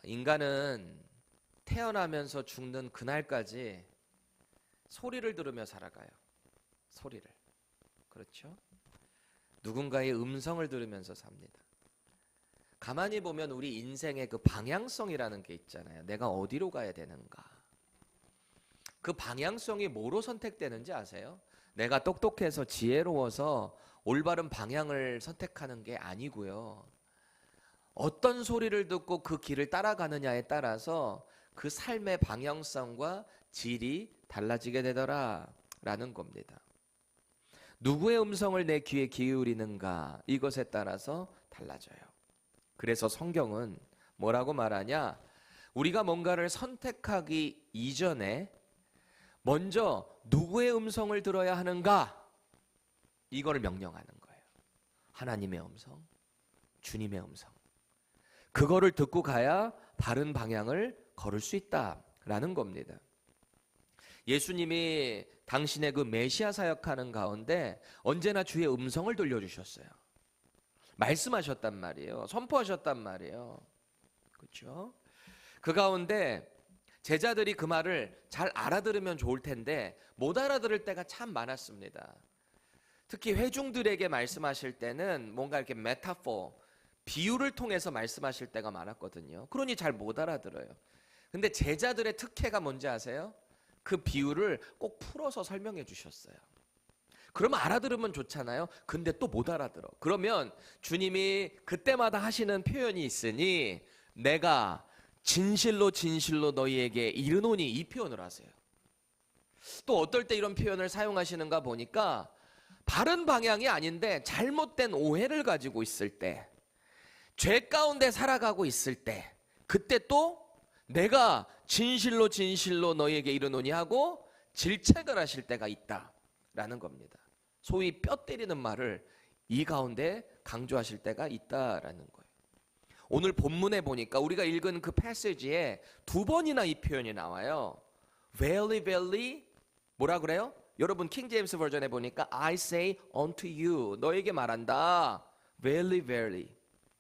인간은 태어나면서 죽는 그날까지 소리를 들으며 살아가요. 소리를. 그렇죠? 누군가의 음성을 들으면서 삽니다. 가만히 보면 우리 인생의 그 방향성이라는 게 있잖아요. 내가 어디로 가야 되는가. 그 방향성이 뭐로 선택되는지 아세요? 내가 똑똑해서 지혜로워서 올바른 방향을 선택하는 게 아니고요. 어떤 소리를 듣고 그 길을 따라가느냐에 따라서 그 삶의 방향성과 질이 달라지게 되더라 라는 겁니다. 누구의 음성을 내 귀에 기울이는가, 이것에 따라서 달라져요. 그래서 성경은 뭐라고 말하냐? 우리가 뭔가를 선택하기 이전에 먼저 누구의 음성을 들어야 하는가? 이걸 명령하는 거예요. 하나님의 음성, 주님의 음성. 그거를 듣고 가야 바른 방향을 걸을 수 있다라는 겁니다. 예수님이 당신의 그 메시아 사역하는 가운데 언제나 주의 음성을 들려주셨어요. 말씀하셨단 말이에요. 선포하셨단 말이에요. 그렇죠? 그 가운데 제자들이 그 말을 잘 알아들으면 좋을 텐데 못 알아들을 때가 참 많았습니다. 특히 회중들에게 말씀하실 때는 뭔가 이렇게 메타포, 비유를 통해서 말씀하실 때가 많았거든요. 그러니 잘 못 알아들어요. 근데 제자들의 특혜가 뭔지 아세요? 그 비유를 꼭 풀어서 설명해 주셨어요. 그러면 알아들으면 좋잖아요. 근데 또 못 알아들어. 그러면 주님이 그때마다 하시는 표현이 있으니 내가 진실로 진실로 너희에게 이르노니, 이 표현을 하세요. 또 어떨 때 이런 표현을 사용하시는가 보니까 바른 방향이 아닌데 잘못된 오해를 가지고 있을 때, 죄 가운데 살아가고 있을 때, 그때 또 내가 진실로 진실로 너희에게 이르노니 하고 질책을 하실 때가 있다라는 겁니다. 소위 뼈 때리는 말을 이 가운데 강조하실 때가 있다라는 거예요. 오늘 본문에 보니까 우리가 읽은 그 패시지에 두 번이나 이 표현이 나와요. Verily, verily, 뭐라 그래요? 여러분 킹 제임스 버전에 보니까 I say unto you, 너에게 말한다. Verily, verily,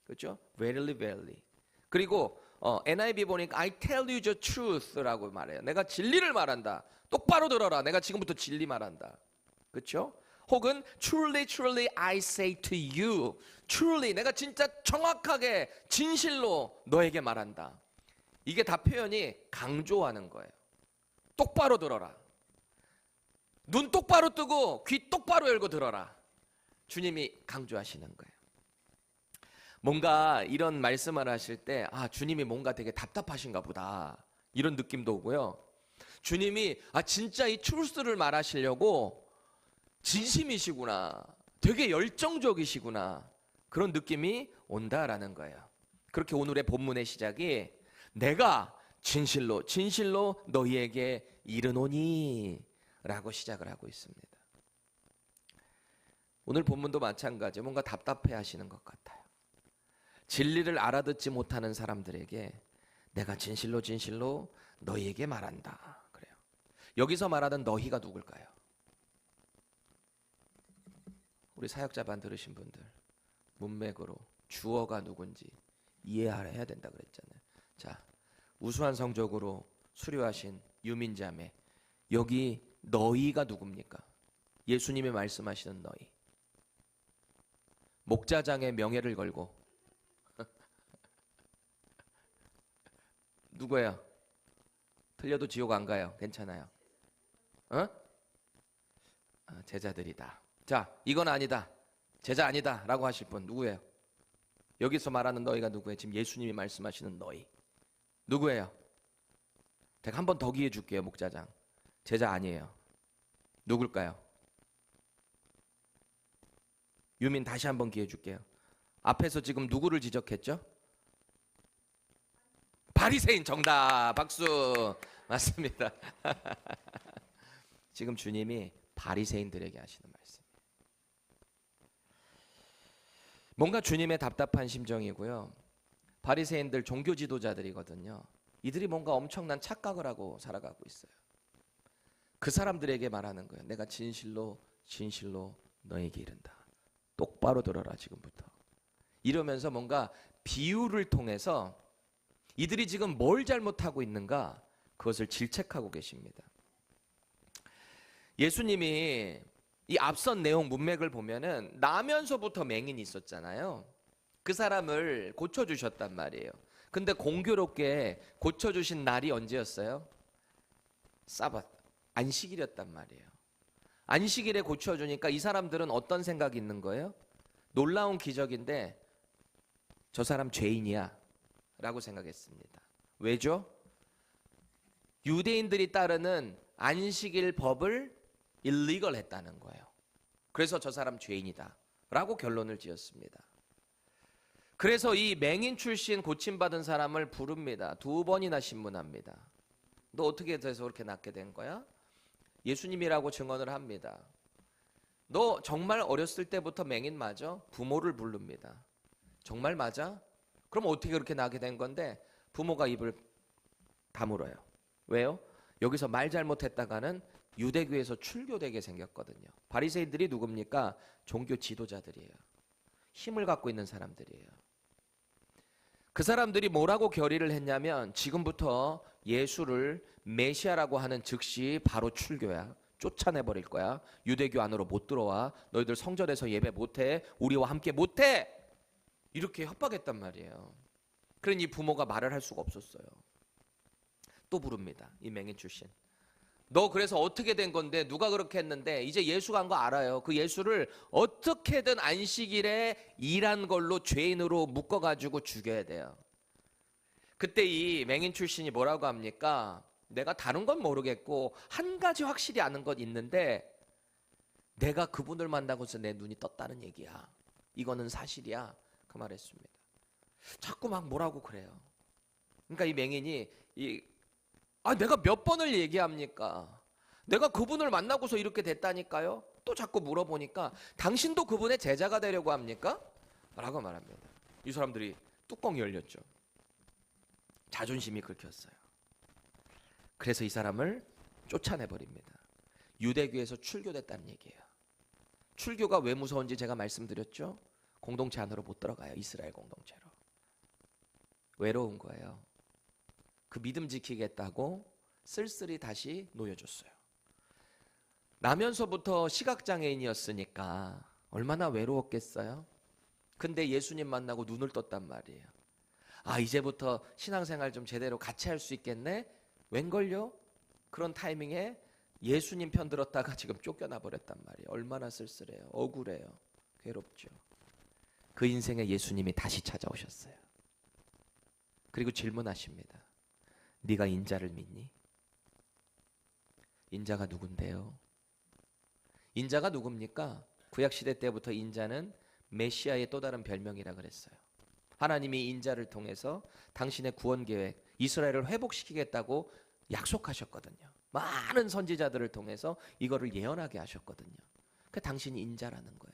그렇죠? Verily, verily. 그리고 NIV 보니까 I tell you the truth라고 말해요. 내가 진리를 말한다. 똑바로 들어라. 내가 지금부터 진리 말한다. 그렇죠? 혹은 truly, truly I say to you. truly, 내가 진짜 정확하게 진실로 너에게 말한다. 이게 다 표현이 강조하는 거예요. 똑바로 들어라. 눈 똑바로 뜨고 귀 똑바로 열고 들어라. 주님이 강조하시는 거예요. 뭔가 이런 말씀을 하실 때 주님이 뭔가 되게 답답하신가 보다, 이런 느낌도 오고요. 주님이 진짜 이 트루스를 말하시려고 진심이시구나, 되게 열정적이시구나, 그런 느낌이 온다라는 거예요. 그렇게 오늘의 본문의 시작이 내가 진실로 진실로 너희에게 이르노니 라고 시작을 하고 있습니다. 오늘 본문도 마찬가지, 뭔가 답답해 하시는 것 같아요. 진리를 알아듣지 못하는 사람들에게 내가 진실로 진실로 너희에게 말한다 그래요. 여기서 말하는 너희가 누굴까요? 우리 사역자반 들으신 분들, 문맥으로 주어가 누군지 이해해야 된다 그랬잖아요. 자, 우수한 성적으로 수료하신 유민자매, 여기 너희가 누굽니까? 예수님이 말씀하시는 너희. 목자장의 명예를 걸고 누구예요? 틀려도 지옥 안 가요. 괜찮아요. 제자들이다. 자, 이건 아니다, 제자 아니다 라고 하실 분 누구예요? 여기서 말하는 너희가 누구예요? 지금 예수님이 말씀하시는 너희 누구예요? 제가 한 번 더 기회 줄게요. 목자장 제자 아니에요. 누굴까요? 유민 다시 한 번 기회 줄게요. 앞에서 지금 누구를 지적했죠? 바리새인. 정답. 박수. 맞습니다. 지금 주님이 바리새인들에게 하시는 말씀. 뭔가 주님의 답답한 심정이고요. 바리새인들 종교 지도자들이거든요. 이들이 뭔가 엄청난 착각을 하고 살아가고 있어요. 그 사람들에게 말하는 거예요. 내가 진실로 진실로 너에게 이른다. 똑바로 들어라 지금부터. 이러면서 뭔가 비유를 통해서 이들이 지금 뭘 잘못하고 있는가? 그것을 질책하고 계십니다. 예수님이 이 앞선 내용 문맥을 보면은 나면서부터 맹인이 있었잖아요. 그 사람을 고쳐주셨단 말이에요. 근데 공교롭게 고쳐주신 날이 언제였어요? 사밧, 안식일이었단 말이에요. 안식일에 고쳐주니까 이 사람들은 어떤 생각이 있는 거예요? 놀라운 기적인데 저 사람 죄인이야 라고 생각했습니다. 왜죠? 유대인들이 따르는 안식일 법을 일리걸 했다는 거예요. 그래서 저 사람 죄인이다 라고 결론을 지었습니다. 그래서 이 맹인 출신 고침받은 사람을 부릅니다. 2번이나 신문합니다. 너 어떻게 돼서 그렇게 낫게 된 거야? 예수님이라고 증언을 합니다. 너 정말 어렸을 때부터 맹인 맞아? 부모를 부릅니다. 정말 맞아? 그럼 어떻게 그렇게 나게 된 건데? 부모가 입을 다물어요. 왜요? 여기서 말 잘못했다가는 유대교에서 출교되게 생겼거든요. 바리새인들이 누굽니까? 종교 지도자들이에요. 힘을 갖고 있는 사람들이에요. 그 사람들이 뭐라고 결의를 했냐면 지금부터 예수를 메시아라고 하는 즉시 바로 출교야. 쫓아내버릴 거야. 유대교 안으로 못 들어와. 너희들 성전에서 예배 못해. 우리와 함께 못해. 이렇게 협박했단 말이에요. 그러니 부모가 말을 할 수가 없었어요. 또 부릅니다. 이 맹인 출신. 너 그래서 어떻게 된 건데 누가 그렇게 했는데 이제 예수 간 거 알아요. 그 예수를 어떻게든 안식일에 일한 걸로 죄인으로 묶어가지고 죽여야 돼요. 그때 이 맹인 출신이 뭐라고 합니까? 내가 다른 건 모르겠고 한 가지 확실히 아는 건 있는데 내가 그분을 만나고서 내 눈이 떴다는 얘기야. 이거는 사실이야. 그 말했습니다. 자꾸 막 뭐라고 그래요. 그러니까 이 맹인이 내가 몇 번을 얘기합니까? 내가 그분을 만나고서 이렇게 됐다니까요. 또 자꾸 물어보니까 당신도 그분의 제자가 되려고 합니까? 라고 말합니다. 이 사람들이 뚜껑이 열렸죠. 자존심이 긁혔어요. 그래서 이 사람을 쫓아내버립니다. 유대교에서 출교됐다는 얘기예요. 출교가 왜 무서운지 제가 말씀드렸죠. 공동체 안으로 못 들어가요. 이스라엘 공동체로. 외로운 거예요. 그 믿음 지키겠다고 쓸쓸히 다시 놓여줬어요. 나면서부터 시각장애인이었으니까 얼마나 외로웠겠어요? 근데 예수님 만나고 눈을 떴단 말이에요. 이제부터 신앙생활 좀 제대로 같이 할 수 있겠네? 웬걸요? 그런 타이밍에 예수님 편 들었다가 지금 쫓겨나 버렸단 말이에요. 얼마나 쓸쓸해요. 억울해요. 괴롭죠. 그 인생에 예수님이 다시 찾아오셨어요. 그리고 질문하십니다. 네가 인자를 믿니? 인자가 누군데요? 인자가 누굽니까? 구약시대 때부터 인자는 메시아의 또 다른 별명이라 그랬어요. 하나님이 인자를 통해서 당신의 구원 계획, 이스라엘을 회복시키겠다고 약속하셨거든요. 많은 선지자들을 통해서 이거를 예언하게 하셨거든요. 그 당신이 인자라는 거예요.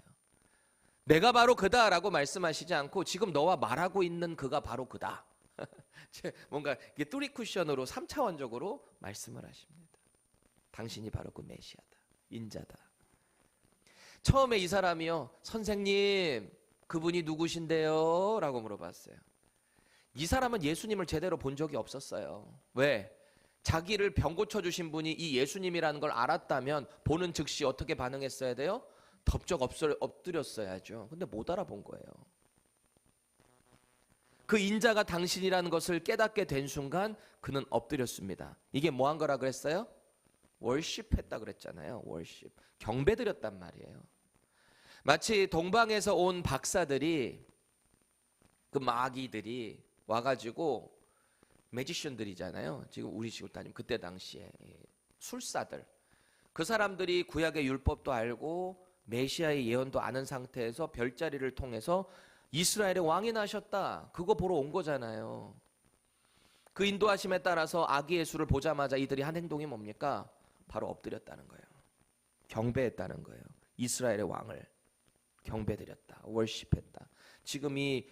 내가 바로 그다라고 말씀하시지 않고 지금 너와 말하고 있는 그가 바로 그다. 뭔가 이게 뚜리 쿠션으로 3차원적으로 말씀을 하십니다. 당신이 바로 그 메시아다. 인자다. 처음에 이 사람이요. 선생님, 그분이 누구신데요? 라고 물어봤어요. 이 사람은 예수님을 제대로 본 적이 없었어요. 왜? 자기를 병 고쳐주신 분이 이 예수님이라는 걸 알았다면 보는 즉시 어떻게 반응했어야 돼요? 덥적 엎드렸어야죠. 근데 못 알아본 거예요. 그 인자가 당신이라는 것을 깨닫게 된 순간 그는 엎드렸습니다. 이게 뭐 한 거라 그랬어요? 월십했다 그랬잖아요. 월십. 경배드렸단 말이에요. 마치 동방에서 온 박사들이 그 마귀들이 와가지고 매지션들이잖아요. 지금 우리 지금 다니면 그때 당시에 술사들. 그 사람들이 구약의 율법도 알고 메시아의 예언도 아는 상태에서 별자리를 통해서 이스라엘의 왕이 나셨다. 그거 보러 온 거잖아요. 그 인도하심에 따라서 아기 예수를 보자마자 이들이 한 행동이 뭡니까? 바로 엎드렸다는 거예요. 경배했다는 거예요. 이스라엘의 왕을 경배드렸다. 월십했다. 지금 이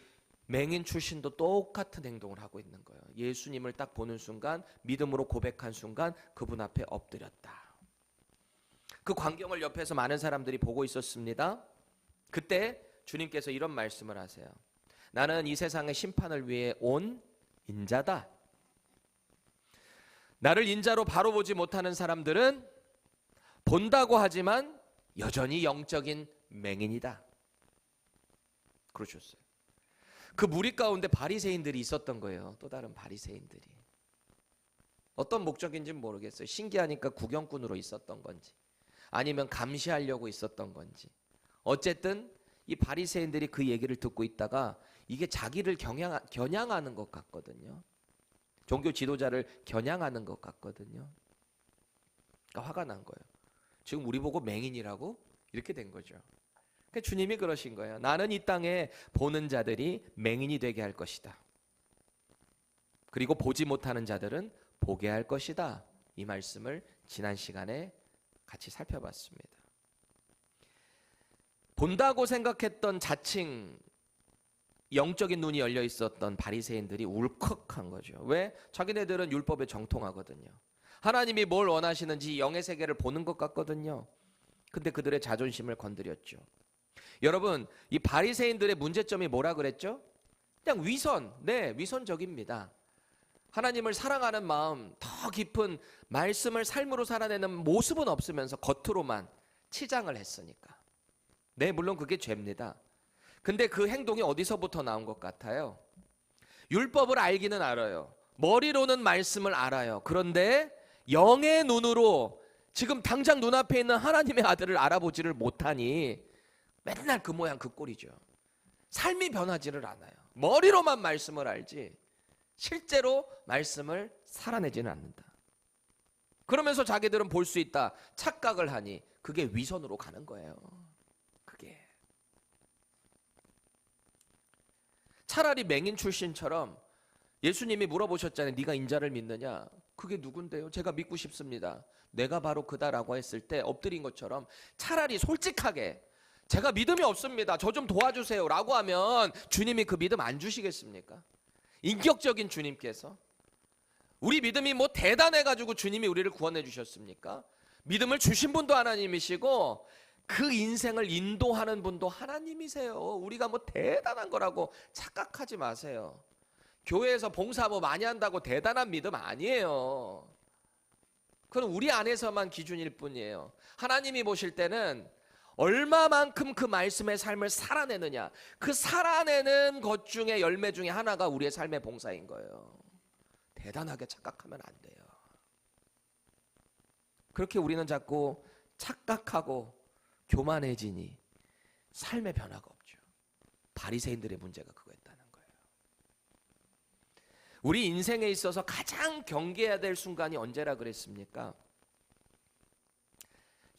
맹인 출신도 똑같은 행동을 하고 있는 거예요. 예수님을 딱 보는 순간, 믿음으로 고백한 순간 그분 앞에 엎드렸다. 그 광경을 옆에서 많은 사람들이 보고 있었습니다. 그때 주님께서 이런 말씀을 하세요. 나는 이 세상의 심판을 위해 온 인자다. 나를 인자로 바로 보지 못하는 사람들은 본다고 하지만 여전히 영적인 맹인이다. 그러셨어요. 그 무리 가운데 바리새인들이 있었던 거예요. 또 다른 바리새인들이. 어떤 목적인지는 모르겠어요. 신기하니까 구경꾼으로 있었던 건지 아니면 감시하려고 있었던 건지. 어쨌든 이 바리새인들이 그 얘기를 듣고 있다가 이게 자기를 겨냥하는 것 같거든요. 종교 지도자를 겨냥하는 것 같거든요. 그러니까 화가 난 거예요. 지금 우리 보고 맹인이라고? 이렇게 된 거죠. 그러니까 주님이 그러신 거예요. 나는 이 땅에 보는 자들이 맹인이 되게 할 것이다. 그리고 보지 못하는 자들은 보게 할 것이다. 이 말씀을 지난 시간에 같이 살펴봤습니다. 본다고 생각했던 자칭 영적인 눈이 열려 있었던 바리새인들이 울컥한 거죠. 왜? 자기네들은 율법에 정통하거든요. 하나님이 뭘 원하시는지 영의 세계를 보는 것 같거든요. 근데 그들의 자존심을 건드렸죠. 여러분, 이 바리새인들의 문제점이 뭐라 그랬죠? 그냥 위선, 위선적입니다. 하나님을 사랑하는 마음, 더 깊은 말씀을 삶으로 살아내는 모습은 없으면서 겉으로만 치장을 했으니까. 물론 그게 죄입니다. 근데 그 행동이 어디서부터 나온 것 같아요? 율법을 알기는 알아요. 머리로는 말씀을 알아요. 그런데 영의 눈으로 지금 당장 눈앞에 있는 하나님의 아들을 알아보지를 못하니 맨날 그 모양 그 꼴이죠. 삶이 변하지를 않아요. 머리로만 말씀을 알지 실제로 말씀을 살아내지는 않는다. 그러면서 자기들은 볼 수 있다 착각을 하니 그게 위선으로 가는 거예요. 그게 차라리 맹인 출신처럼 예수님이 물어보셨잖아요. 네가 인자를 믿느냐? 그게 누군데요? 제가 믿고 싶습니다. 내가 바로 그다라고 했을 때 엎드린 것처럼 차라리 솔직하게 제가 믿음이 없습니다. 저 좀 도와주세요 라고 하면 주님이 그 믿음 안 주시겠습니까? 인격적인 주님께서 우리 믿음이 뭐 대단해가지고 주님이 우리를 구원해 주셨습니까? 믿음을 주신 분도 하나님이시고 그 인생을 인도하는 분도 하나님이세요. 우리가 뭐 대단한 거라고 착각하지 마세요. 교회에서 봉사 뭐 많이 한다고 대단한 믿음 아니에요. 그건 우리 안에서만 기준일 뿐이에요. 하나님이 보실 때는 얼마만큼 그 말씀의 삶을 살아내느냐, 그 살아내는 것 중에 열매 중에 하나가 우리의 삶의 봉사인 거예요. 대단하게 착각하면 안 돼요. 그렇게 우리는 자꾸 착각하고 교만해지니 삶의 변화가 없죠. 바리새인들의 문제가 그거였다는 거예요. 우리 인생에 있어서 가장 경계해야 될 순간이 언제라 그랬습니까?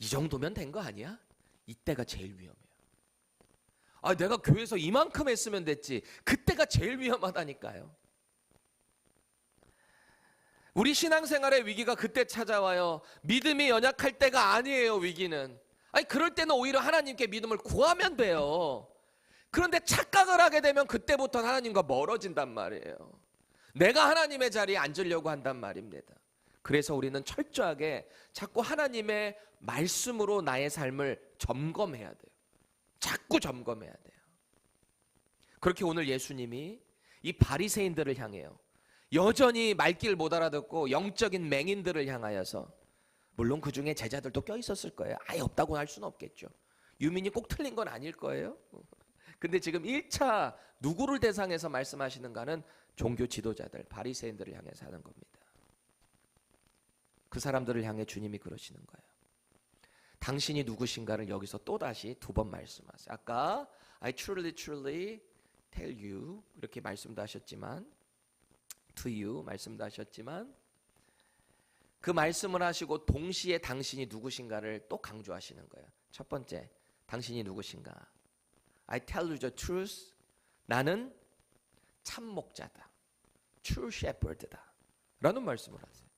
이 정도면 된 거 아니야? 이때가 제일 위험해요. 내가 교회에서 이만큼 했으면 됐지. 그때가 제일 위험하다니까요. 우리 신앙생활의 위기가 그때 찾아와요. 믿음이 연약할 때가 아니에요. 위기는. 그럴 때는 오히려 하나님께 믿음을 구하면 돼요. 그런데 착각을 하게 되면 그때부터 하나님과 멀어진단 말이에요. 내가 하나님의 자리에 앉으려고 한단 말입니다. 그래서 우리는 철저하게 자꾸 하나님의 말씀으로 나의 삶을 점검해야 돼요. 자꾸 점검해야 돼요. 그렇게 오늘 예수님이 이 바리새인들을 향해요. 여전히 말귀를 못 알아듣고 영적인 맹인들을 향하여서, 물론 그 중에 제자들도 껴 있었을 거예요. 아예 없다고 할 수는 없겠죠. 유민이 꼭 틀린 건 아닐 거예요. 근데 지금 1차 누구를 대상해서 말씀하시는가는 종교 지도자들, 바리새인들을 향해서 하는 겁니다. 그 사람들을 향해 주님이 그러시는 거예요. 당신이 누구신가를 여기서 또다시 2번 말씀하세요. 아까 I truly tell you 이렇게 말씀도 하셨지만, to you 말씀도 하셨지만, 그 말씀을 하시고 동시에 당신이 누구신가를 또 강조하시는 거예요. 첫 번째, 당신이 누구신가? I tell you the truth. 나는 참 목자다. True shepherd다. 라는 말씀을 하세요.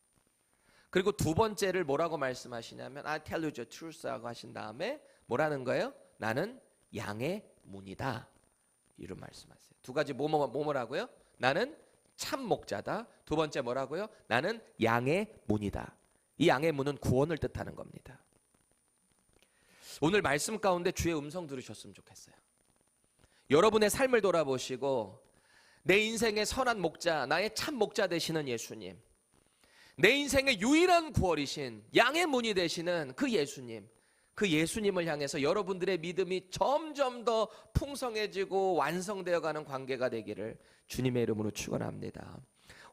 그리고 두 번째를 뭐라고 말씀하시냐면 I tell you the truth라고 하신 다음에 뭐라는 거예요? 나는 양의 문이다. 이런 말씀하세요. 두 가지 뭐라고요? 나는 참 목자다. 두 번째 뭐라고요? 나는 양의 문이다. 이 양의 문은 구원을 뜻하는 겁니다. 오늘 말씀 가운데 주의 음성 들으셨으면 좋겠어요. 여러분의 삶을 돌아보시고 내 인생의 선한 목자, 나의 참 목자 되시는 예수님, 내 인생의 유일한 구원이신 양의 문이 되시는 그 예수님, 그 예수님을 향해서 여러분들의 믿음이 점점 더 풍성해지고 완성되어가는 관계가 되기를 주님의 이름으로 축원합니다.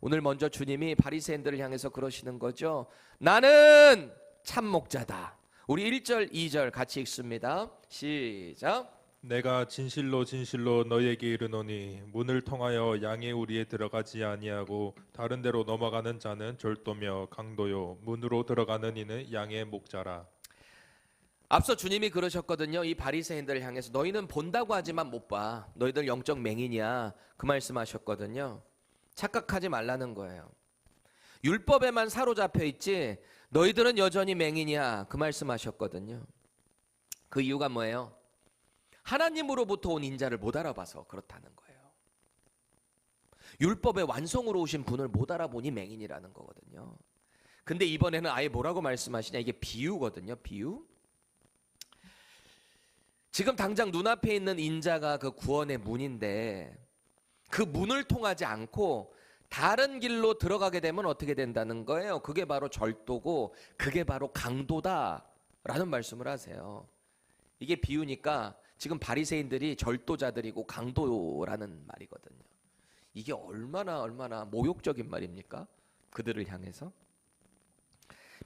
오늘 먼저 주님이 바리새인들을 향해서 그러시는 거죠. 나는 참 목자다. 우리 1절 2절 같이 읽습니다. 시작. 내가 진실로 진실로 너희에게 이르노니 문을 통하여 양의 우리에 들어가지 아니하고 다른 데로 넘어가는 자는 절도며 강도요 문으로 들어가는 이는 양의 목자라. 앞서 주님이 그러셨거든요. 이 바리새인들을 향해서 너희는 본다고 하지만 못 봐. 너희들 영적 맹인이야. 그 말씀하셨거든요. 착각하지 말라는 거예요. 율법에만 사로잡혀 있지 너희들은 여전히 맹인이야. 그 말씀하셨거든요. 그 이유가 뭐예요? 하나님으로부터 온 인자를 못 알아봐서 그렇다는 거예요. 율법의 완성으로 오신 분을 못 알아보니 맹인이라는 거거든요. 근데 이번에는 아예 뭐라고 말씀하시냐? 이게 비유거든요. 비유. 지금 당장 눈앞에 있는 인자가 그 구원의 문인데 그 문을 통하지 않고 다른 길로 들어가게 되면 어떻게 된다는 거예요? 그게 바로 절도고 그게 바로 강도다라는 말씀을 하세요. 이게 비유니까 지금 바리새인들이 절도자들이고 강도라는 말이거든요. 이게 얼마나 모욕적인 말입니까? 그들을 향해서.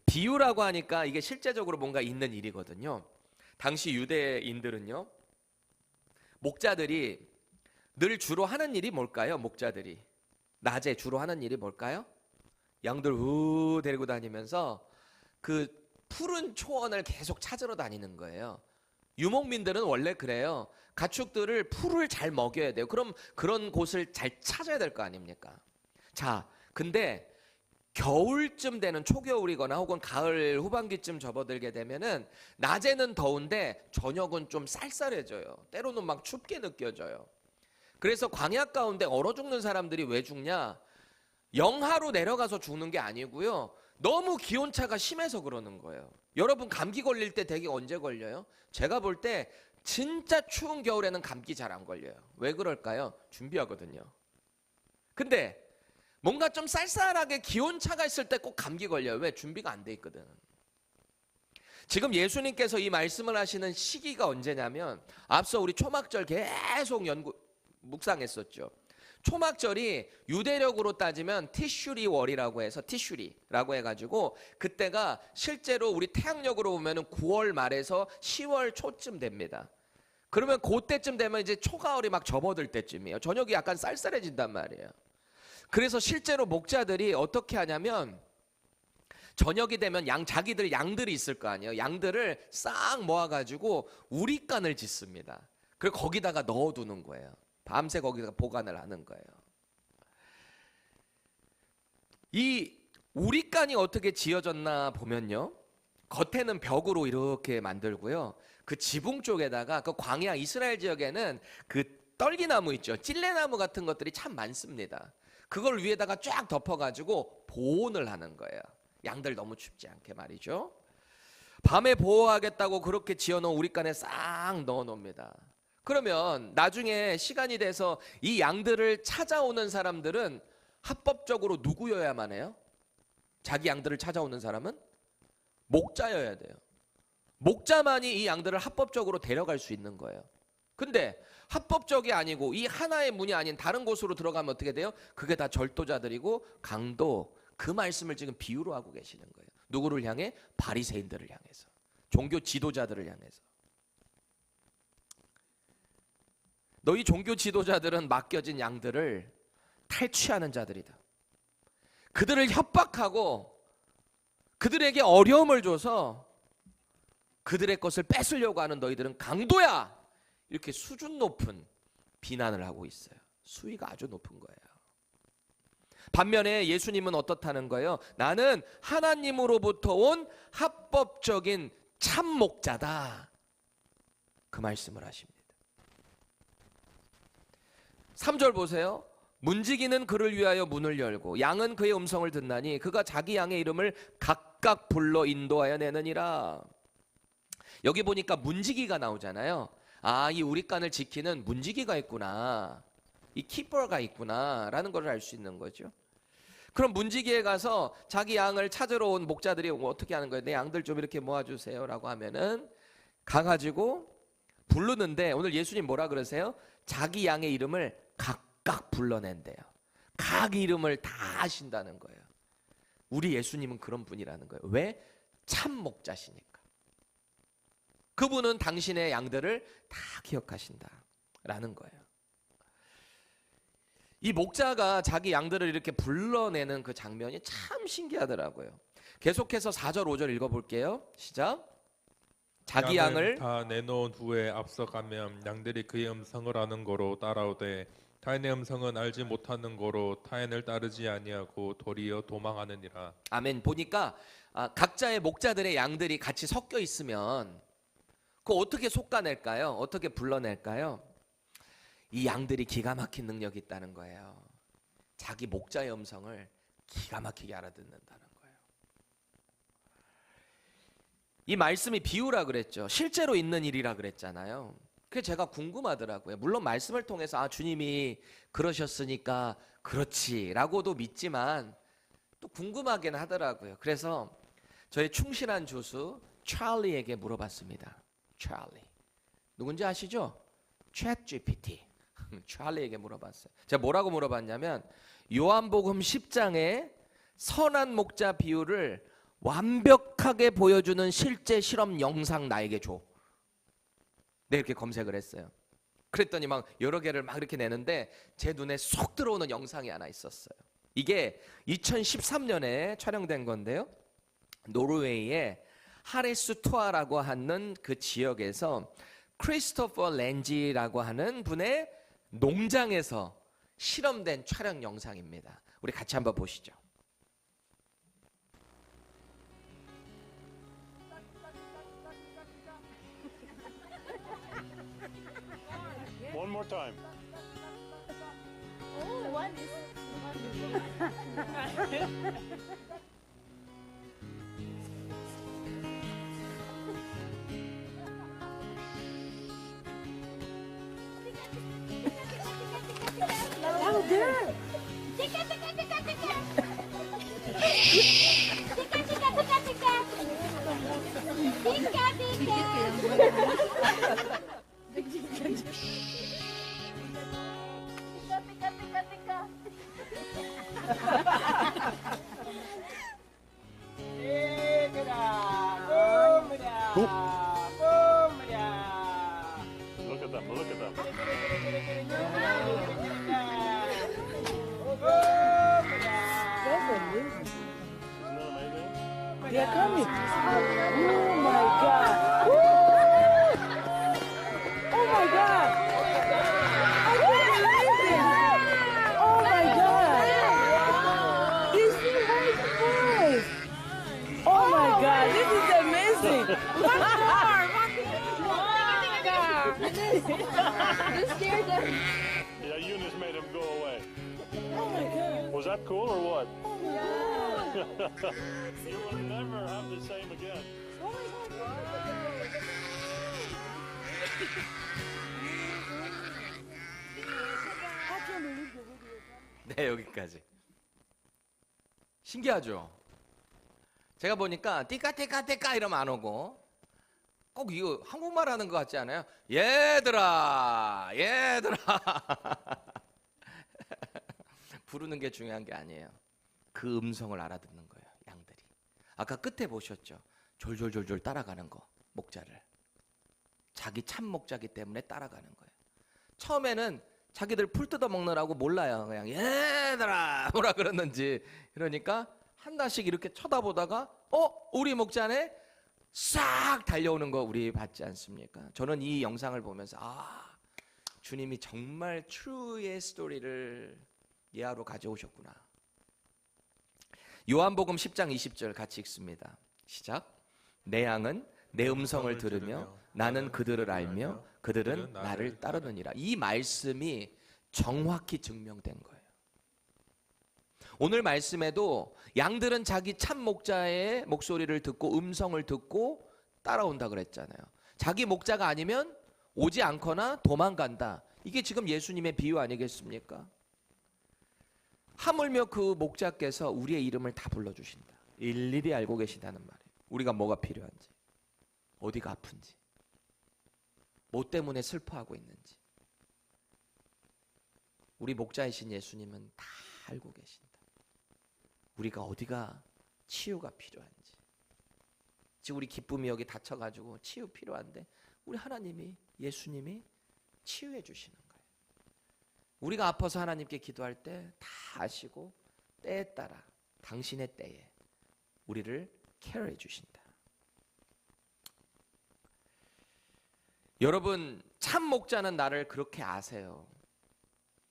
비유라고 하니까 이게 실제적으로 뭔가 있는 일이거든요. 당시 유대인들은요, 목자들이 늘 주로 하는 일이 뭘까요? 목자들이 낮에 주로 하는 일이 뭘까요? 양들 데리고 다니면서 그 푸른 초원을 계속 찾으러 다니는 거예요. 유목민들은 원래 그래요. 가축들을 풀을 잘 먹여야 돼요. 그럼 그런 곳을 잘 찾아야 될 거 아닙니까? 자, 근데 겨울쯤 되는 초겨울이거나 혹은 가을 후반기쯤 접어들게 되면은 낮에는 더운데 저녁은 좀 쌀쌀해져요. 때로는 막 춥게 느껴져요. 그래서 광야 가운데 얼어 죽는 사람들이 왜 죽냐? 영하로 내려가서 죽는 게 아니고요. 너무 기온차가 심해서 그러는 거예요. 여러분 감기 걸릴 때 대개 언제 걸려요? 제가 볼 때 진짜 추운 겨울에는 감기 잘 안 걸려요. 왜 그럴까요? 준비하거든요. 근데 뭔가 좀 쌀쌀하게 기온차가 있을 때 꼭 감기 걸려요. 왜? 준비가 안 돼 있거든. 지금 예수님께서 이 말씀을 하시는 시기가 언제냐면 앞서 우리 초막절 계속 묵상했었죠. 초막절이 유대력으로 따지면 티슈리 월이라고 해서 티슈리라고 해가지고 그때가 실제로 우리 태양력으로 보면은 9월 말에서 10월 초쯤 됩니다. 그러면 그때쯤 되면 이제 초가을이 막 접어들 때쯤이에요. 저녁이 약간 쌀쌀해진단 말이에요. 그래서 실제로 목자들이 어떻게 하냐면 저녁이 되면 자기들 양들이 있을 거 아니에요. 양들을 싹 모아가지고 우리간을 짓습니다. 그리고 거기다가 넣어두는 거예요. 밤새 거기다가 보관을 하는 거예요. 이 우리간이 어떻게 지어졌나 보면요. 겉에는 벽으로 이렇게 만들고요. 그 지붕 쪽에다가 그 광야 이스라엘 지역에는 그 떨기나무 있죠. 찔레나무 같은 것들이 참 많습니다. 그걸 위에다가 쫙 덮어가지고 보온을 하는 거예요. 양들 너무 춥지 않게 말이죠. 밤에 보호하겠다고 그렇게 지어놓은 우리간에 싹 넣어놓습니다. 그러면 나중에 시간이 돼서 이 양들을 찾아오는 사람들은 합법적으로 누구여야만 해요? 자기 양들을 찾아오는 사람은 목자여야 돼요. 목자만이 이 양들을 합법적으로 데려갈 수 있는 거예요. 근데 합법적이 아니고 이 하나의 문이 아닌 다른 곳으로 들어가면 어떻게 돼요? 그게 다 절도자들이고 강도. 그 말씀을 지금 비유로 하고 계시는 거예요. 누구를 향해? 바리새인들을 향해서. 종교 지도자들을 향해서. 너희 종교 지도자들은 맡겨진 양들을 탈취하는 자들이다. 그들을 협박하고 그들에게 어려움을 줘서 그들의 것을 뺏으려고 하는 너희들은 강도야. 이렇게 수준 높은 비난을 하고 있어요. 수위가 아주 높은 거예요. 반면에 예수님은 어떻다는 거예요? 나는 하나님으로부터 온 합법적인 참 목자다. 그 말씀을 하십니다. 3절 보세요. 문지기는 그를 위하여 문을 열고 양은 그의 음성을 듣나니 그가 자기 양의 이름을 각각 불러 인도하여 내느니라. 여기 보니까 문지기가 나오잖아요. 아, 이 우리간을 지키는 문지기가 있구나. 이 키퍼가 있구나라는 걸 알 수 있는 거죠. 그럼 문지기에 가서 자기 양을 찾으러 온 목자들이 어떻게 하는 거예요? 내 양들 좀 이렇게 모아주세요라고 하면은 가가지고 부르는데 오늘 예수님 뭐라 그러세요? 자기 양의 이름을 각각 불러낸대요. 각 이름을 다 아신다는 거예요. 우리 예수님은 그런 분이라는 거예요. 왜? 참 목자시니까. 그분은 당신의 양들을 다 기억하신다라는 거예요. 이 목자가 자기 양들을 이렇게 불러내는 그 장면이 참 신기하더라고요. 계속해서 4절 5절 읽어볼게요. 시작. 자기 양을 다 내놓은 후에 앞서가면 양들이 그의 음성을 아는 거로 따라오되 타인의 음성은 알지 못하는 거로 타인을 따르지 아니하고 도리어 도망하느니라. 아멘. 보니까 각자의 목자들의 양들이 같이 섞여 있으면 그거 어떻게 솎아낼까요? 어떻게 불러낼까요? 이 양들이 기가 막힌 능력이 있다는 거예요. 자기 목자의 음성을 기가 막히게 알아듣는다는 거예요. 이 말씀이 비유라 그랬죠. 실제로 있는 일이라 그랬잖아요. 그게 제가 궁금하더라고요. 물론 말씀을 통해서 주님이 그러셨으니까 그렇지라고도 믿지만 또 궁금하긴 하더라고요. 그래서 저희 충실한 조수 찰리에게 물어봤습니다. 찰리. 누군지 아시죠? 챗 GPT. 찰리에게 물어봤어요. 제가 뭐라고 물어봤냐면 요한복음 10장의 선한 목자 비유를 완벽하게 보여주는 실제 실험 영상 나에게 줘. 네, 이렇게 검색을 했어요. 그랬더니 막 여러 개를 막 이렇게 내는데 제 눈에 쏙 들어오는 영상이 하나 있었어요. 이게 2013년에 촬영된 건데요. 노르웨이의 하레스투아라고 하는 그 지역에서 크리스토퍼 렌지라고 하는 분의 농장에서 실험된 촬영 영상입니다. 우리 같이 한번 보시죠. One more time. Oh, one is. Louder! Tika, tika, tika, tika! Tika, tika, tika, tika! Tika, tika! Tika, tika, tika! Look at them. Look at them. Isn't that amazing? They are coming. Oh my God. Woo! Oh my God. I can't believe it. Oh my God. This is my voice. Oh my God. This is amazing. One more. You scared them. Yeah, Eunice made him go away. Oh my God. Was that cool or what? Yeah. You will never have the same again. Oh my God. I can't believe the video. 네, 여기까지. 신기하죠? 제가 보니까 띠까띠까띠까 이러면 안 오고 꼭 이거 한국말 하는 것 같지 않아요? 얘들아, 얘들아. 부르는 게 중요한 게 아니에요. 그 음성을 알아듣는 거예요, 양들이. 아까 끝에 보셨죠? 졸졸졸졸 따라가는 거, 목자를. 자기 참 목자기 때문에 따라가는 거예요. 처음에는 자기들 풀 뜯어 먹느라고 몰라요. 그냥 얘들아 뭐라 그러는지. 그러니까 하나씩 이렇게 쳐다보다가 우리 목자네 싹 달려오는 거 우리 봤지 않습니까? 저는 이 영상을 보면서 주님이 정말 트루의 스토리를 예화로 가져오셨구나. 요한복음 10장 20절 같이 읽습니다. 시작. 내 양은 내 음성을 들으며 나는 그들을 알며 그들은 나를 따르느니라. 이 말씀이 정확히 증명된 거예요. 오늘 말씀에도 양들은 자기 참 목자의 목소리를 듣고 음성을 듣고 따라온다 그랬잖아요. 자기 목자가 아니면 오지 않거나 도망간다. 이게 지금 예수님의 비유 아니겠습니까? 하물며 그 목자께서 우리의 이름을 다 불러주신다. 일일이 알고 계시다는 말이에요. 우리가 뭐가 필요한지, 어디가 아픈지, 뭐 때문에 슬퍼하고 있는지. 우리 목자이신 예수님은 다 알고 계신다. 우리가 어디가 치유가 필요한지. 지금 우리 기쁨이 여기 다쳐가지고 치유 필요한데 우리 하나님이, 예수님이 치유해 주시는 거예요. 우리가 아파서 하나님께 기도할 때 다 아시고 때에 따라 당신의 때에 우리를 케어해 주신다. 여러분, 참 목자는 나를 그렇게 아세요.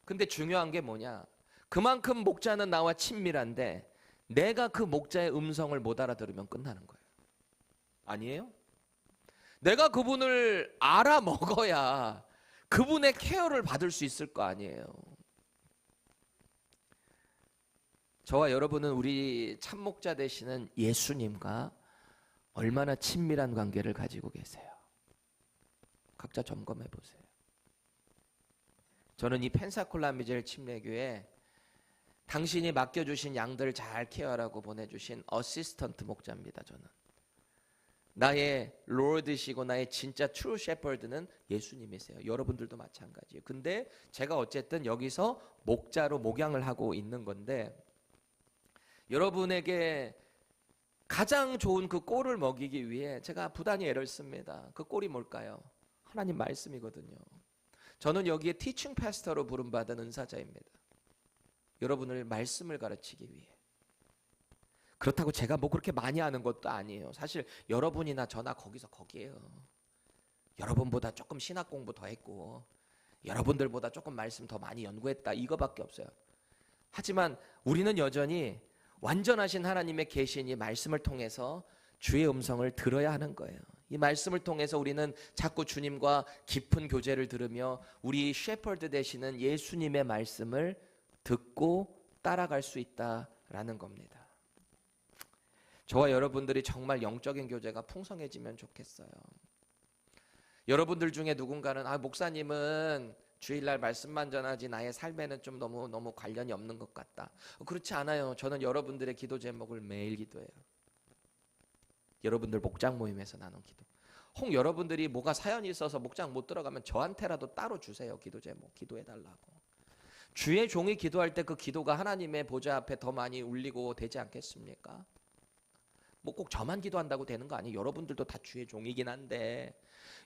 근데 중요한 게 뭐냐? 그만큼 목자는 나와 친밀한데 내가 그 목자의 음성을 못 알아들으면 끝나는 거예요. 아니에요? 내가 그분을 알아먹어야 그분의 케어를 받을 수 있을 거 아니에요. 저와 여러분은 우리 참목자 되시는 예수님과 얼마나 친밀한 관계를 가지고 계세요? 각자 점검해 보세요. 저는 이 펜사콜라 미젤 침례교회 당신이 맡겨주신 양들을 잘 케어하라고 보내주신 어시스턴트 목자입니다. 저는 나의 로드시고 나의 진짜 트루 셰퍼드는 예수님이세요. 여러분들도 마찬가지예요. 근데 제가 어쨌든 여기서 목자로 목양을 하고 있는 건데 여러분에게 가장 좋은 그 꼴을 먹이기 위해 제가 부단히 애를 씁니다. 그 꼴이 뭘까요? 하나님 말씀이거든요. 저는 여기에 티칭 패스터로 부름받은 은사자입니다. 여러분을 말씀을 가르치기 위해. 그렇다고 제가 뭐 그렇게 많이 아는 것도 아니에요. 사실 여러분이나 저나 거기서 거기에요. 여러분보다 조금 신학 공부 더 했고 여러분들보다 조금 말씀 더 많이 연구했다, 이거밖에 없어요. 하지만 우리는 여전히 완전하신 하나님의 계신 이 말씀을 통해서 주의 음성을 들어야 하는 거예요. 이 말씀을 통해서 우리는 자꾸 주님과 깊은 교제를 들으며 우리 셰퍼드 되시는 예수님의 말씀을 듣고 따라갈 수 있다라는 겁니다. 저와 여러분들이 정말 영적인 교제가 풍성해지면 좋겠어요. 여러분들 중에 누군가는 목사님은 주일날 말씀만 전하지 나의 삶에는 좀 너무 관련이 없는 것 같다. 그렇지 않아요. 저는 여러분들의 기도 제목을 매일 기도해요. 여러분들 목장 모임에서 나눈 기도. 혹 여러분들이 뭐가 사연이 있어서 목장 못 들어가면 저한테라도 따로 주세요. 기도 제목 기도해달라고. 주의 종이 기도할 때 그 기도가 하나님의 보좌 앞에 더 많이 울리고 되지 않겠습니까? 뭐 꼭 저만 기도한다고 되는 거 아니에요. 여러분들도 다 주의 종이긴 한데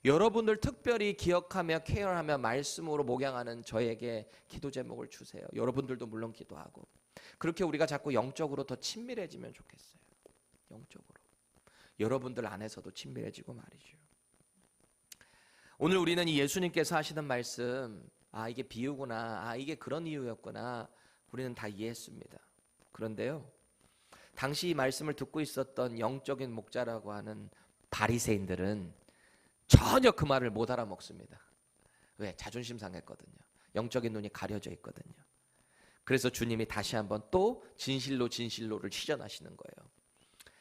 여러분들 특별히 기억하며 케어하며 말씀으로 목양하는 저에게 기도 제목을 주세요. 여러분들도 물론 기도하고. 그렇게 우리가 자꾸 영적으로 더 친밀해지면 좋겠어요. 영적으로. 여러분들 안에서도 친밀해지고 말이죠. 오늘 우리는 이 예수님께서 하시는 말씀, 이게 비유구나, 이게 그런 이유였구나, 우리는 다 이해했습니다. 그런데요, 당시 이 말씀을 듣고 있었던 영적인 목자라고 하는 바리새인들은 전혀 그 말을 못 알아먹습니다. 왜? 자존심 상했거든요. 영적인 눈이 가려져 있거든요. 그래서 주님이 다시 한번 또 진실로를 시전하시는 거예요.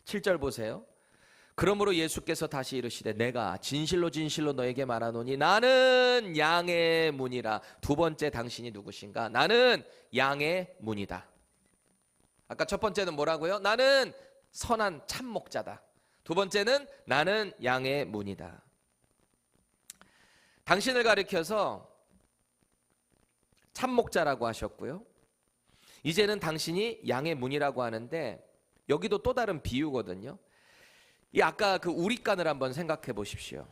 7절 보세요. 그러므로 예수께서 다시 이르시되 내가 진실로 너에게 말하노니 나는 양의 문이라. 두 번째 당신이 누구신가? 나는 양의 문이다. 아까 첫 번째는 뭐라고요? 나는 선한 참 목자다. 두 번째는 나는 양의 문이다. 당신을 가리켜서 참 목자라고 하셨고요. 이제는 당신이 양의 문이라고 하는데 여기도 또 다른 비유거든요. 이 아까 그 우리간을 한번 생각해 보십시오.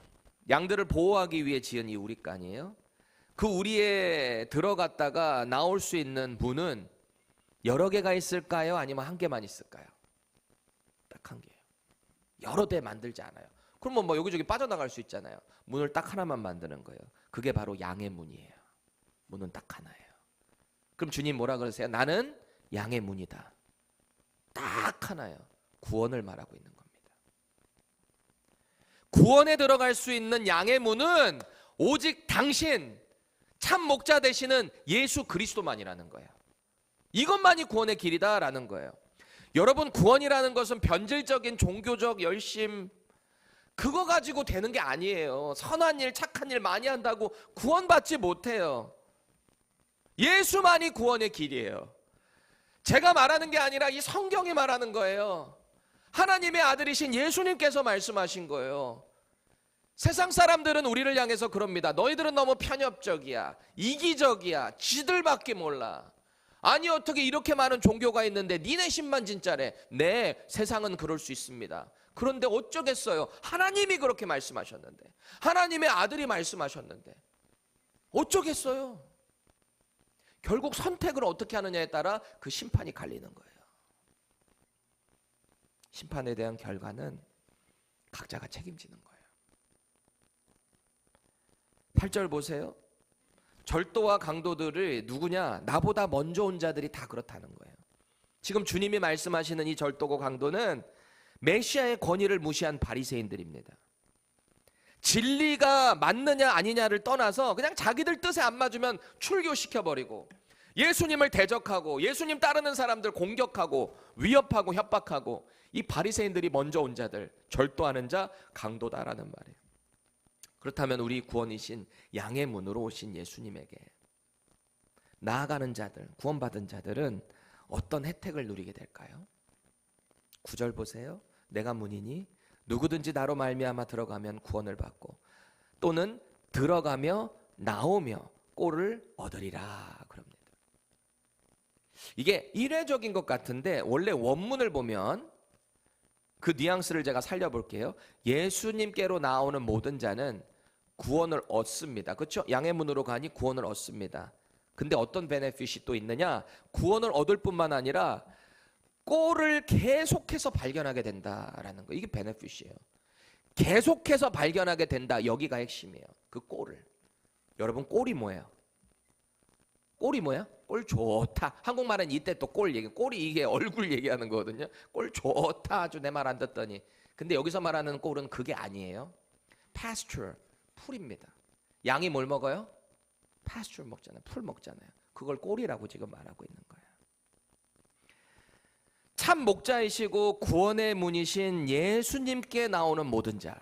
양들을 보호하기 위해 지은 이 우리간이에요. 그 우리에 들어갔다가 나올 수 있는 문은 여러 개가 있을까요? 아니면 한 개만 있을까요? 딱 한 개예요. 여러 대 만들지 않아요. 그러면 뭐 여기저기 빠져나갈 수 있잖아요. 문을 딱 하나만 만드는 거예요. 그게 바로 양의 문이에요. 문은 딱 하나예요. 그럼 주님 뭐라 그러세요? 나는 양의 문이다. 딱 하나예요. 구원을 말하고 있는 겁니다. 구원에 들어갈 수 있는 양의 문은 오직 당신 참 목자 되시는 예수 그리스도만이라는 거예요. 이것만이 구원의 길이다라는 거예요. 여러분, 구원이라는 것은 변질적인 종교적 열심, 그거 가지고 되는 게 아니에요. 선한 일, 착한 일 많이 한다고 구원받지 못해요. 예수만이 구원의 길이에요. 제가 말하는 게 아니라 이 성경이 말하는 거예요. 하나님의 아들이신 예수님께서 말씀하신 거예요. 세상 사람들은 우리를 향해서 그럽니다. 너희들은 너무 편협적이야, 이기적이야, 지들밖에 몰라. 아니 어떻게 이렇게 많은 종교가 있는데 니네 신만 진짜래. 네, 세상은 그럴 수 있습니다. 그런데 어쩌겠어요. 하나님이 그렇게 말씀하셨는데, 하나님의 아들이 말씀하셨는데 어쩌겠어요. 결국 선택을 어떻게 하느냐에 따라 그 심판이 갈리는 거예요. 심판에 대한 결과는 각자가 책임지는 거예요. 8절 보세요. 절도와 강도들을 누구냐? 나보다 먼저 온 자들이 다 그렇다는 거예요. 지금 주님이 말씀하시는 이 절도고 강도는 메시아의 권위를 무시한 바리새인들입니다. 진리가 맞느냐 아니냐를 떠나서 그냥 자기들 뜻에 안 맞으면 출교시켜버리고, 예수님을 대적하고 예수님 따르는 사람들 공격하고 위협하고 협박하고, 이 바리새인들이 먼저 온 자들, 절도하는 자, 강도다라는 말이에요. 그렇다면 우리 구원이신 양의 문으로 오신 예수님에게 나아가는 자들, 구원받은 자들은 어떤 혜택을 누리게 될까요? 9절 보세요. 내가 문이니 누구든지 나로 말미암아 들어가면 구원을 받고 또는 들어가며 나오며 꼴을 얻으리라 그럽니다. 이게 일회적인 것 같은데 원래 원문을 보면 그 뉘앙스를 제가 살려볼게요. 예수님께로 나오는 모든 자는 구원을 얻습니다. 그렇죠? 양의 문으로 가니 구원을 얻습니다. 근데 어떤 베네핏이 또 있느냐? 구원을 얻을 뿐만 아니라 꼴을 계속해서 발견하게 된다라는 거. 이게 베네핏이에요. 계속해서 발견하게 된다. 여기가 핵심이에요. 그 꼴을. 여러분 꼴이 뭐예요? 꼴이 뭐야? 꼴 좋다. 한국말은 이때 또 꼴 얘기. 꼴이 이게 얼굴 얘기하는 거거든요. 꼴 좋다. 아주 내 말 안 듣더니. 근데 여기서 말하는 꼴은 그게 아니에요. pasture, 풀입니다. 양이 뭘 먹어요? pasture 먹잖아요. 풀 먹잖아요. 그걸 꼴이라고 지금 말하고 있는 거예요. 참 목자이시고 구원의 문이신 예수님께 나오는 모든 자,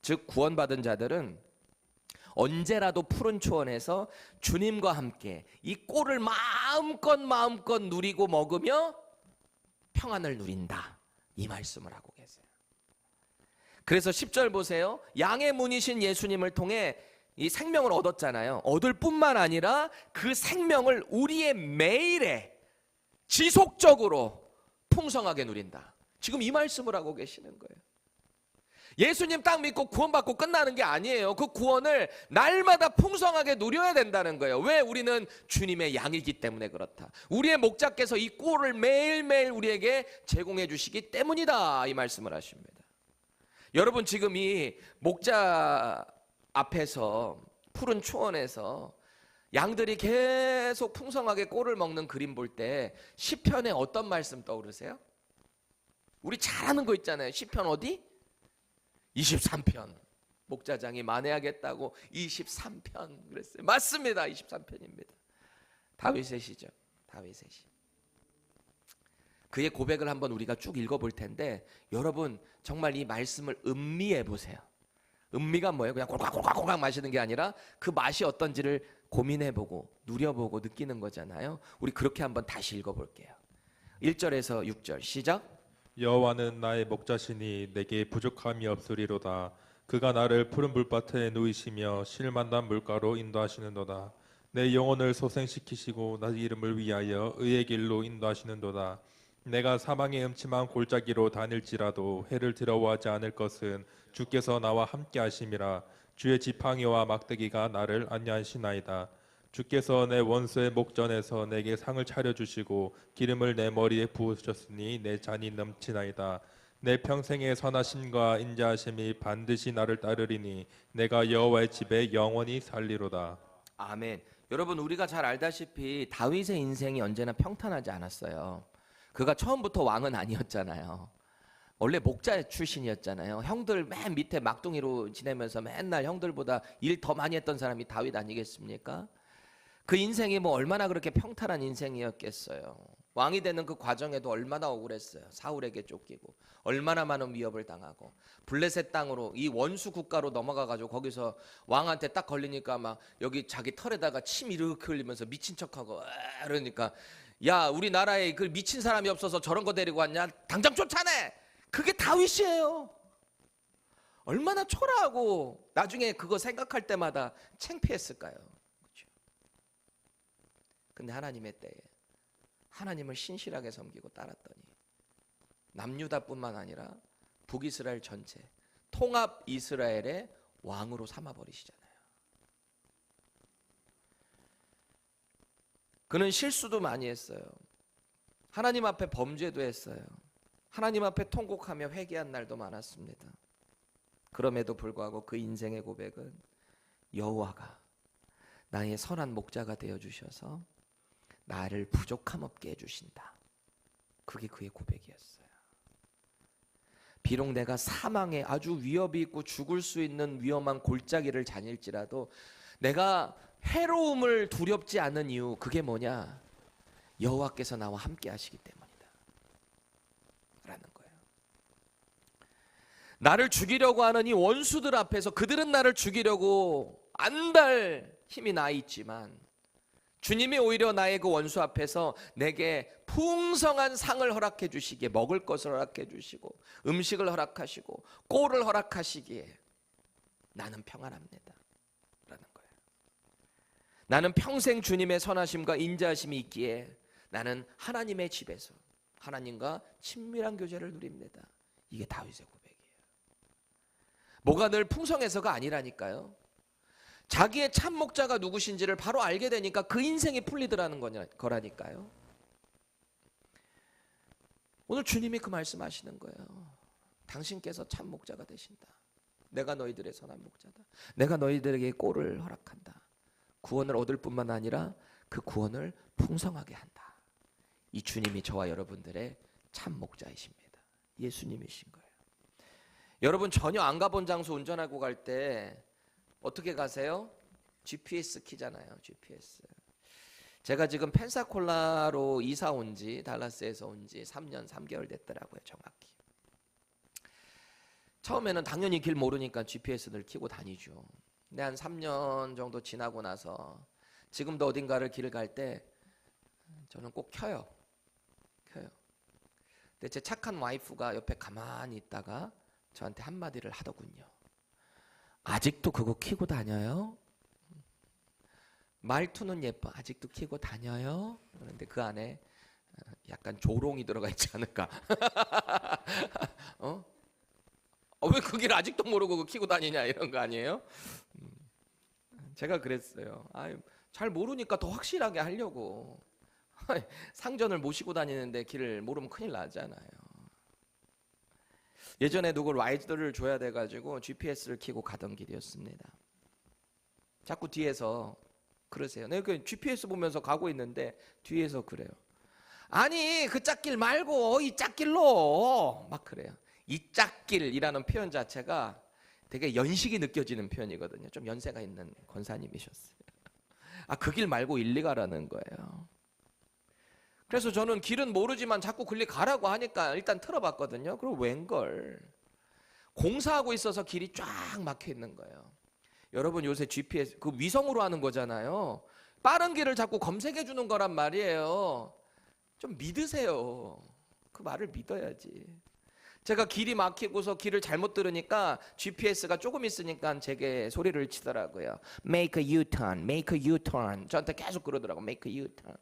즉 구원받은 자들은 언제라도 푸른 초원에서 주님과 함께 이 꼴을 마음껏 누리고 먹으며 평안을 누린다, 이 말씀을 하고 계세요. 그래서 10절 보세요. 양의 문이신 예수님을 통해 이 생명을 얻었잖아요. 얻을 뿐만 아니라 그 생명을 우리의 매일에 지속적으로 풍성하게 누린다. 지금 이 말씀을 하고 계시는 거예요. 예수님 딱 믿고 구원받고 끝나는 게 아니에요. 그 구원을 날마다 풍성하게 누려야 된다는 거예요. 왜? 우리는 주님의 양이기 때문에 그렇다. 우리의 목자께서 이 꼴을 매일매일 우리에게 제공해 주시기 때문이다, 이 말씀을 하십니다. 여러분 지금 이 목자 앞에서 푸른 초원에서 양들이 계속 풍성하게 꼴을 먹는 그림 볼 때 시편에 어떤 말씀 떠오르세요? 우리 잘 아는 거 있잖아요. 시편 어디? 23편. 목자장이 만회하겠다고 23편 그랬어요. 맞습니다. 23편입니다. 다윗의 시죠. 다윗의 시. 그의 고백을 한번 우리가 쭉 읽어볼 텐데 여러분 정말 이 말씀을 음미해 보세요. 음미가 뭐예요? 그냥 꼴깍꼴깍 마시는 게 아니라 그 맛이 어떤지를 고민해보고 누려보고 느끼는 거잖아요. 우리 그렇게 한번 다시 읽어볼게요. 1절에서 6절 시작. 여호와는 나의 목자시니 내게 부족함이 없으리로다. 그가 나를 푸른 물밭에 누이시며 쉴만한 물가로 인도하시는도다. 내 영혼을 소생시키시고 나 이름을 위하여 의의 길로 인도하시는도다. 내가 사망의 음침한 골짜기로 다닐지라도 해를 두려워하지 않을 것은 주께서 나와 함께 하심이라. 주의 지팡이와 막대기가 나를 안녕하시나이다. 주께서 내 원수의 목전에서 내게 상을 차려주시고 기름을 내 머리에 부으셨으니 내 잔이 넘치나이다. 내 평생의 선하심과 인자하심이 반드시 나를 따르리니 내가 여호와의 집에 영원히 살리로다. 아멘. 여러분 우리가 잘 알다시피 다윗의 인생이 언제나 평탄하지 않았어요. 그가 처음부터 왕은 아니었잖아요. 원래 목자 출신이었잖아요. 형들 맨 밑에 막둥이로 지내면서 맨날 형들보다 일 더 많이 했던 사람이 다윗 아니겠습니까? 그 인생이 뭐 얼마나 그렇게 평탄한 인생이었겠어요. 왕이 되는 그 과정에도 얼마나 억울했어요. 사울에게 쫓기고 얼마나 많은 위협을 당하고 블레셋 땅으로 이 원수 국가로 넘어가 가지고 거기서 왕한테 딱 걸리니까 막 여기 자기 털에다가 침 이렇게 흘리면서 미친 척하고 그러니까 야 우리나라에 그 미친 사람이 없어서 저런 거 데리고 왔냐? 당장 쫓아내. 그게 다윗이에요. 얼마나 초라하고 나중에 그거 생각할 때마다 창피했을까요? 그렇죠? 근데 하나님의 때에 하나님을 신실하게 섬기고 따랐더니 남유다뿐만 아니라 북이스라엘 전체 통합 이스라엘의 왕으로 삼아버리시잖아요. 그는 실수도 많이 했어요. 하나님 앞에 범죄도 했어요. 하나님 앞에 통곡하며 회개한 날도 많았습니다. 그럼에도 불구하고 그 인생의 고백은 여호와가 나의 선한 목자가 되어주셔서 나를 부족함 없게 해주신다. 그게 그의 고백이었어요. 비록 내가 사망에 아주 위협이 있고 죽을 수 있는 위험한 골짜기를 다닐지라도 내가 해로움을 두렵지 않은 이유 그게 뭐냐? 여호와께서 나와 함께 하시기 때문이다 라는 거예요. 나를 죽이려고 하는 이 원수들 앞에서 그들은 나를 죽이려고 안달 힘이 나 있지만 주님이 오히려 나의 그 원수 앞에서 내게 풍성한 상을 허락해 주시기에 먹을 것을 허락해 주시고 음식을 허락하시고 꼴을 허락하시기에 나는 평안합니다 라는 거예요. 나는 평생 주님의 선하심과 인자하심이 있기에 나는 하나님의 집에서 하나님과 친밀한 교제를 누립니다. 이게 다윗의 고백이에요. 뭐가 늘 풍성해서가 아니라니까요. 자기의 참 목자가 누구신지를 바로 알게 되니까 그 인생이 풀리더라는 거라니까요. 오늘 주님이 그 말씀하시는 거예요. 당신께서 참 목자가 되신다. 내가 너희들의 선한 목자다. 내가 너희들에게 꼴을 허락한다. 구원을 얻을 뿐만 아니라 그 구원을 풍성하게 한다. 이 주님이 저와 여러분들의 참 목자이십니다. 예수님이신 거예요. 여러분 전혀 안 가본 장소 운전하고 갈 때 어떻게 가세요? GPS 키잖아요. GPS. 제가 지금 펜사콜라로 이사 온 지 달라스에서 온 지 3년 3개월 됐더라고요. 정확히. 처음에는 당연히 길 모르니까 GPS를 켜고 다니죠. 근데 한 3년 정도 지나고 나서 지금도 어딘가를 길을 갈 때 저는 꼭 켜요. 근데 제 착한 와이프가 옆에 가만히 있다가 저한테 한마디를 하더군요. 아직도 그거 켜고 다녀요? 말투는 예뻐. 아직도 켜고 다녀요? 그런데 그 안에 약간 조롱이 들어가 있지 않을까? 왜 그 길 아직도 모르고 그거 켜고 다니냐 이런 거 아니에요? 제가 그랬어요. 잘 모르니까 더 확실하게 하려고. 상전을 모시고 다니는데 길을 모르면 큰일 나잖아요. 예전에 누구 라이드를 줘야 돼가지고 GPS를 켜고 가던 길이었습니다. 자꾸 뒤에서 그러세요. 내가 GPS 보면서 가고 있는데 뒤에서 그래요. 아니 그 짝길 말고 이 짝길로 막 그래요. 이 짝길이라는 표현 자체가 되게 연식이 느껴지는 표현이거든요. 좀 연세가 있는 권사님이셨어요. 그 길 말고 일리 가라는 거예요. 그래서 저는 길은 모르지만 자꾸 글리 가라고 하니까 일단 틀어봤거든요. 그리고 웬걸 공사하고 있어서 길이 쫙 막혀 있는 거예요. 여러분 요새 GPS 그 위성으로 하는 거잖아요. 빠른 길을 자꾸 검색해 주는 거란 말이에요. 좀 믿으세요. 그 말을 믿어야지. 제가 길이 막히고서 길을 잘못 들으니까 GPS가 조금 있으니까 제게 소리를 치더라고요. Make a U-turn, make a U-turn. 저한테 계속 그러더라고. Make a U-turn.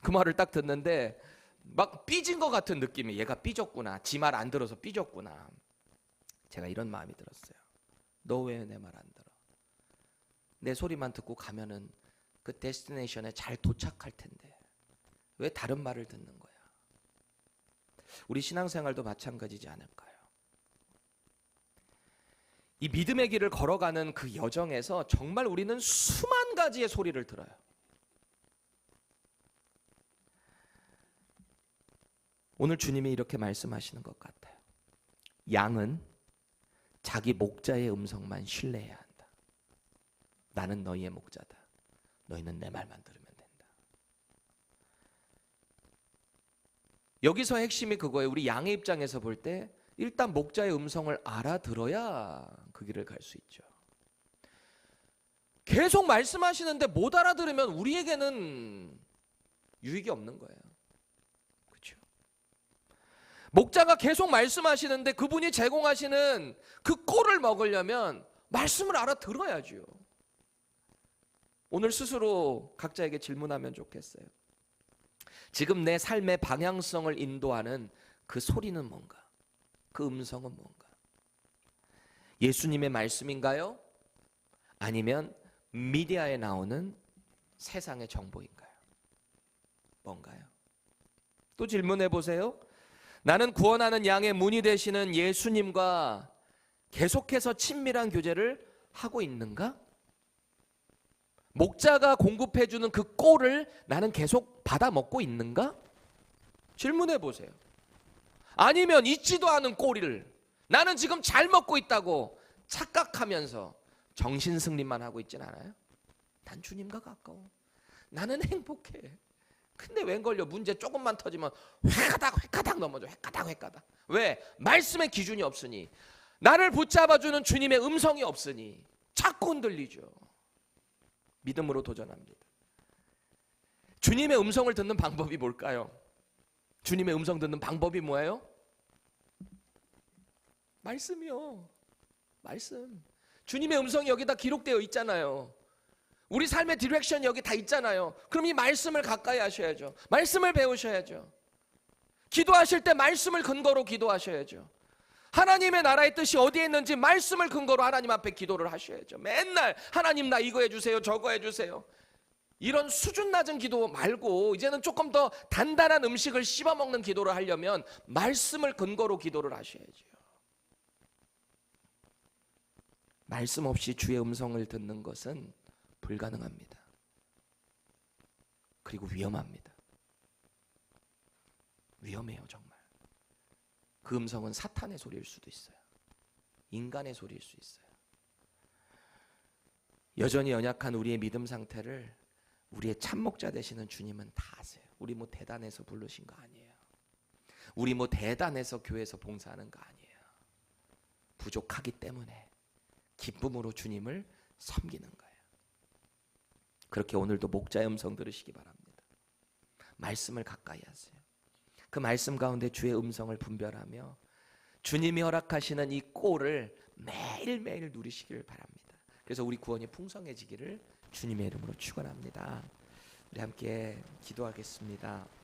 그 말을 딱 듣는데 막 삐진 것 같은 느낌이 얘가 삐졌구나. 지 말 안 들어서 삐졌구나. 제가 이런 마음이 들었어요. 너 왜 내 말 안 들어? 내 소리만 듣고 가면은 그 데스티네이션에 잘 도착할 텐데 왜 다른 말을 듣는 거야? 우리 신앙생활도 마찬가지지 않을까요? 이 믿음의 길을 걸어가는 그 여정에서 정말 우리는 수만 가지의 소리를 들어요. 오늘 주님이 이렇게 말씀하시는 것 같아요. 양은 자기 목자의 음성만 신뢰해야 한다. 나는 너희의 목자다. 너희는 내 말만 들으면 된다. 여기서 핵심이 그거예요. 우리 양의 입장에서 볼 때 일단 목자의 음성을 알아들어야 그 길을 갈 수 있죠. 계속 말씀하시는데 못 알아들으면 우리에게는 유익이 없는 거예요. 그렇죠? 목자가 계속 말씀하시는데 그분이 제공하시는 그 꼴을 먹으려면 말씀을 알아들어야죠. 오늘 스스로 각자에게 질문하면 좋겠어요. 지금 내 삶의 방향성을 인도하는 그 소리는 뭔가? 그 음성은 뭔가? 예수님의 말씀인가요? 아니면 미디어에 나오는 세상의 정보인가요? 뭔가요? 또 질문해 보세요. 나는 구원하는 양의 문이 되시는 예수님과 계속해서 친밀한 교제를 하고 있는가? 목자가 공급해 주는 그 꼴을 나는 계속 받아 먹고 있는가? 질문해 보세요. 아니면 있지도 않은 꼬리를 나는 지금 잘 먹고 있다고 착각하면서 정신승리만 하고 있진 않아요? 난 주님과 가까워. 나는 행복해. 근데 웬걸요? 문제 조금만 터지면 획가닥 넘어져. 획가닥. 왜? 말씀의 기준이 없으니. 나를 붙잡아주는 주님의 음성이 없으니 자꾸 흔들리죠. 믿음으로 도전합니다. 주님의 음성을 듣는 방법이 뭘까요? 주님의 음성 듣는 방법이 뭐예요? 말씀이요. 말씀. 주님의 음성이 여기다 기록되어 있잖아요. 우리 삶의 디렉션이 여기 다 있잖아요. 그럼 이 말씀을 가까이 하셔야죠. 말씀을 배우셔야죠. 기도하실 때 말씀을 근거로 기도하셔야죠. 하나님의 나라의 뜻이 어디에 있는지 말씀을 근거로 하나님 앞에 기도를 하셔야죠. 맨날 하나님 나 이거 해주세요, 저거 해주세요. 이런 수준 낮은 기도 말고 이제는 조금 더 단단한 음식을 씹어먹는 기도를 하려면 말씀을 근거로 기도를 하셔야죠. 말씀 없이 주의 음성을 듣는 것은 불가능합니다. 그리고 위험합니다. 위험해요, 정말. 그 음성은 사탄의 소리일 수도 있어요. 인간의 소리일 수 있어요. 여전히 연약한 우리의 믿음 상태를 우리의 참목자 되시는 주님은 다 아세요. 우리 뭐 대단해서 부르신 거 아니에요. 우리 뭐 대단해서 교회에서 봉사하는 거 아니에요. 부족하기 때문에 기쁨으로 주님을 섬기는 거예요. 그렇게 오늘도 목자의 음성 들으시기 바랍니다. 말씀을 가까이 하세요. 그 말씀 가운데 주의 음성을 분별하며 주님이 허락하시는 이 꼴을 매일매일 누리시기를 바랍니다. 그래서 우리 구원이 풍성해지기를 주님의 이름으로 축원합니다. 우리 함께 기도하겠습니다.